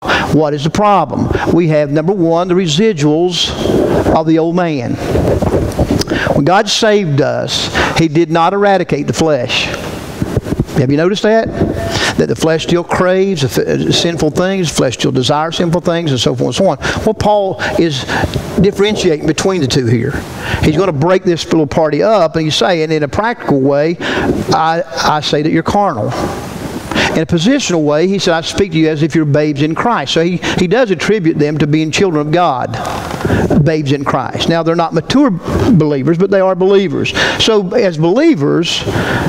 What is the problem? We have, number one, the residuals of the old man. When God saved us, He did not eradicate the flesh. Have you noticed that? That the flesh still craves sinful things, the flesh still desires sinful things, and so forth and so on. Well, Paul is differentiating between the two here. He's going to break this little party up, and he's saying, in a practical way, I say that you're carnal. In a positional way, he said, I speak to you as if you're babes in Christ. So he does attribute them to being children of God, babes in Christ. Now, they're not mature believers, but they are believers. So as believers,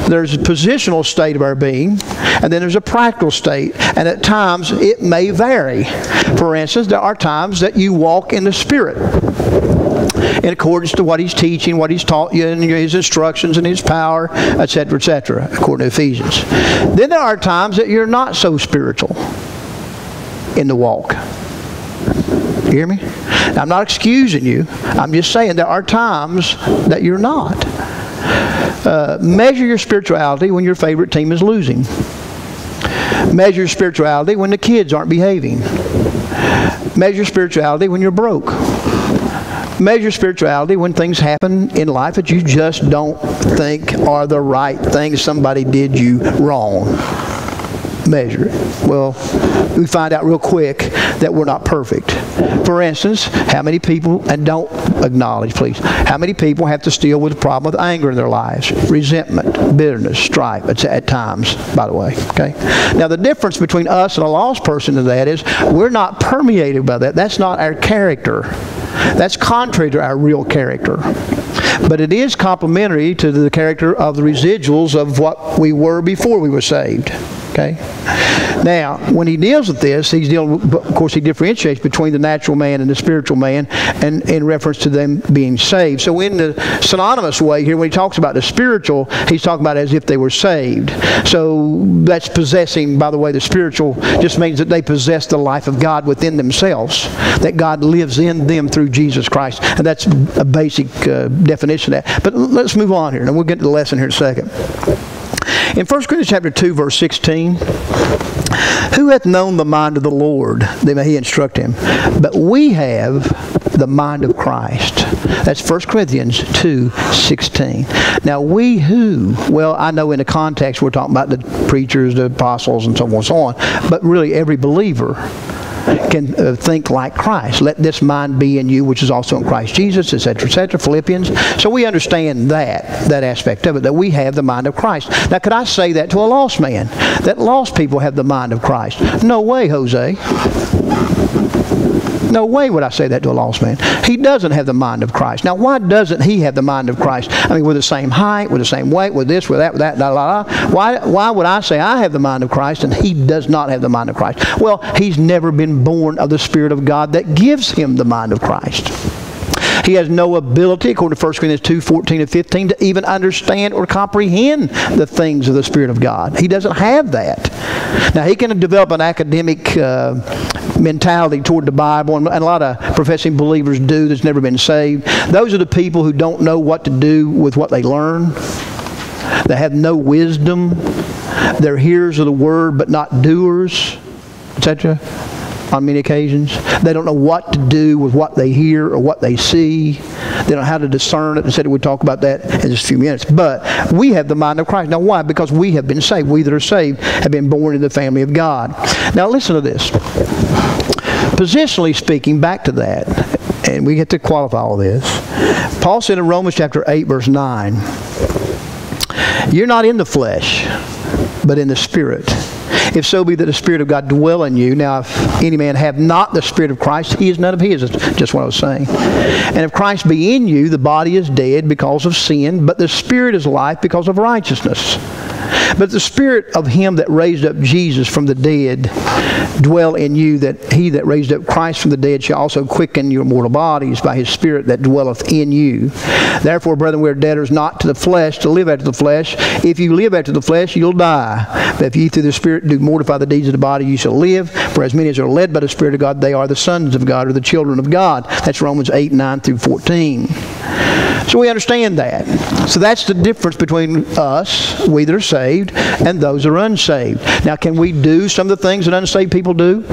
there's a positional state of our being, and then there's a practical state. And at times, it may vary. For instance, there are times that you walk in the Spirit, in accordance to what He's teaching, what He's taught you, and His instructions and His power, etc., according to Ephesians. Then there are times that you're not so spiritual in the walk. You hear me? Now, I'm not excusing you. I'm just saying there are times that you're not. Measure your spirituality when your favorite team is losing. Measure your spirituality when the kids aren't behaving. Measure spirituality when you're broke. Measure spirituality when things happen in life that you just don't think are the right things. Somebody did you wrong. Measure it. Well, we find out real quick that we're not perfect. For instance, how many people, and don't acknowledge please, how many people have to deal with the problem of anger in their lives, resentment, bitterness, strife at times, by the way. Okay. Now the difference between us and a lost person to that is we're not permeated by that. That's not our character. That's contrary to our real character. But it is complementary to the character of the residuals of what we were before we were saved. Okay? Now, when he deals with this, he's dealing with, of course, he differentiates between the natural man and the spiritual man, and in reference to them being saved. So in the synonymous way here, when he talks about the spiritual, he's talking about it as if they were saved. So that's possessing, by the way, the spiritual just means that they possess the life of God within themselves, that God lives in them through Jesus Christ. And that's a basic definition of that. But let's move on here, and we'll get to the lesson here in a second. In 1 Corinthians chapter 2, verse 16, who hath known the mind of the Lord, that may he instruct him? But we have the mind of Christ. That's 1 Corinthians 2, 16. Now we who? Well, I know in the context we're talking about the preachers, the apostles, and so on and so on. But really every believer can think like Christ. Let this mind be in you, which is also in Christ Jesus, etc., Philippians. So we understand that aspect of it, that we have the mind of Christ. Now, could I say that to a lost man? That lost people have the mind of Christ? No way, Jose. No way would I say that to a lost man. He doesn't have the mind of Christ. Now, why doesn't he have the mind of Christ? I mean, we're the same height, we're the same weight, with this, with that, da, da, da. Why would I say I have the mind of Christ and he does not have the mind of Christ? Well, he's never been born of the Spirit of God that gives him the mind of Christ. He has no ability, according to 1 Corinthians 2, 14 and 15, to even understand or comprehend the things of the Spirit of God. He doesn't have that. Now, he can develop an academic mentality toward the Bible, and a lot of professing believers do that's never been saved. Those are the people who don't know what to do with what they learn. They have no wisdom. They're hearers of the word, but not doers, etc. On many occasions. They don't know what to do with what they hear or what they see. They don't know how to discern it. I said we'd talk about that in just a few minutes. But we have the mind of Christ. Now why? Because we have been saved. We that are saved have been born in the family of God. Now listen to this. Positionally speaking, back to that, and we get to qualify all this. Paul said in Romans chapter 8, verse 9, you're not in the flesh, but in the Spirit. If so be that the Spirit of God dwell in you. Now, if any man have not the Spirit of Christ, he is none of his. That's just what I was saying. And if Christ be in you, the body is dead because of sin, but the Spirit is life because of righteousness. But the Spirit of him that raised up Jesus from the dead dwell in you, that he that raised up Christ from the dead shall also quicken your mortal bodies by his Spirit that dwelleth in you. Therefore, brethren, we are debtors not to the flesh, to live after the flesh. If you live after the flesh, you'll die. But if ye through the Spirit do mortify the deeds of the body, you shall live. For as many as are led by the Spirit of God, they are the sons of God, or the children of God. That's Romans 8, 9 through 14. So we understand that. So that's the difference between us, we that are saved, and those that are unsaved. Now, can we do some of the things that unsaved people do?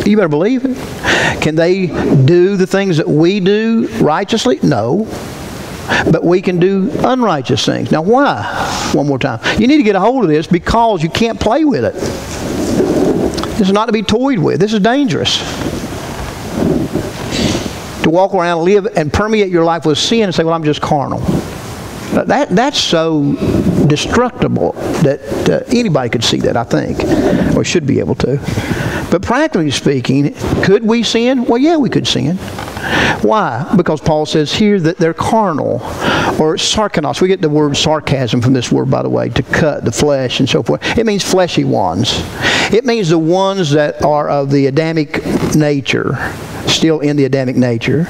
You better believe it. Can they do the things that we do righteously? No. But we can do unrighteous things. Now, why? One more time. You need to get a hold of this because you can't play with it. This is not to be toyed with. This is dangerous. To walk around and live and permeate your life with sin and say, well, I'm just carnal. That's so destructible that anybody could see that, I think, or should be able to. But practically speaking, could we sin? Well, yeah, we could sin. Why? Because Paul says here that they're carnal, or sarkanos. We get the word sarcasm from this word, by the way, to cut the flesh and so forth. It means fleshy ones. It means the ones that are of the Adamic nature, still in the Adamic nature.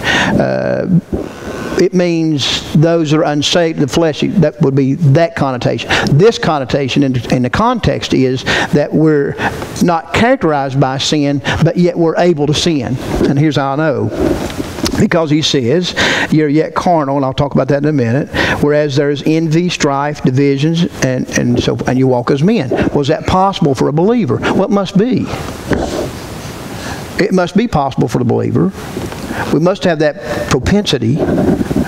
It means those that are unsaved, the fleshy, that would be that connotation. This connotation in the context is that we're not characterized by sin, but yet we're able to sin. And here's how I know. Because he says, you're yet carnal, and I'll talk about that in a minute, whereas there's envy, strife, divisions, and you walk as men. Was that possible for a believer? Well, it must be. It must be possible for the believer. We must have that propensity,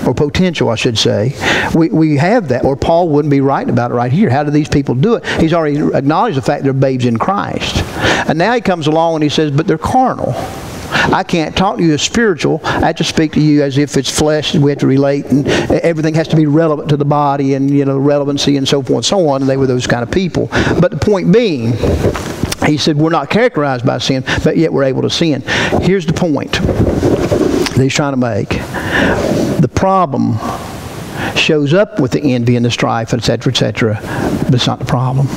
or potential, I should say. We have that, or Paul wouldn't be writing about it right here. How do these people do it? He's already acknowledged the fact they're babes in Christ. And now he comes along and he says, but they're carnal. I can't talk to you as spiritual. I have to speak to you as if it's flesh, and we have to relate, and everything has to be relevant to the body, and relevancy and so forth and so on. And they were those kind of people. But the point being, he said we're not characterized by sin, but yet we're able to sin. Here's the point that he's trying to make. The problem shows up with the envy and the strife, etc., etc., but it's not the problem.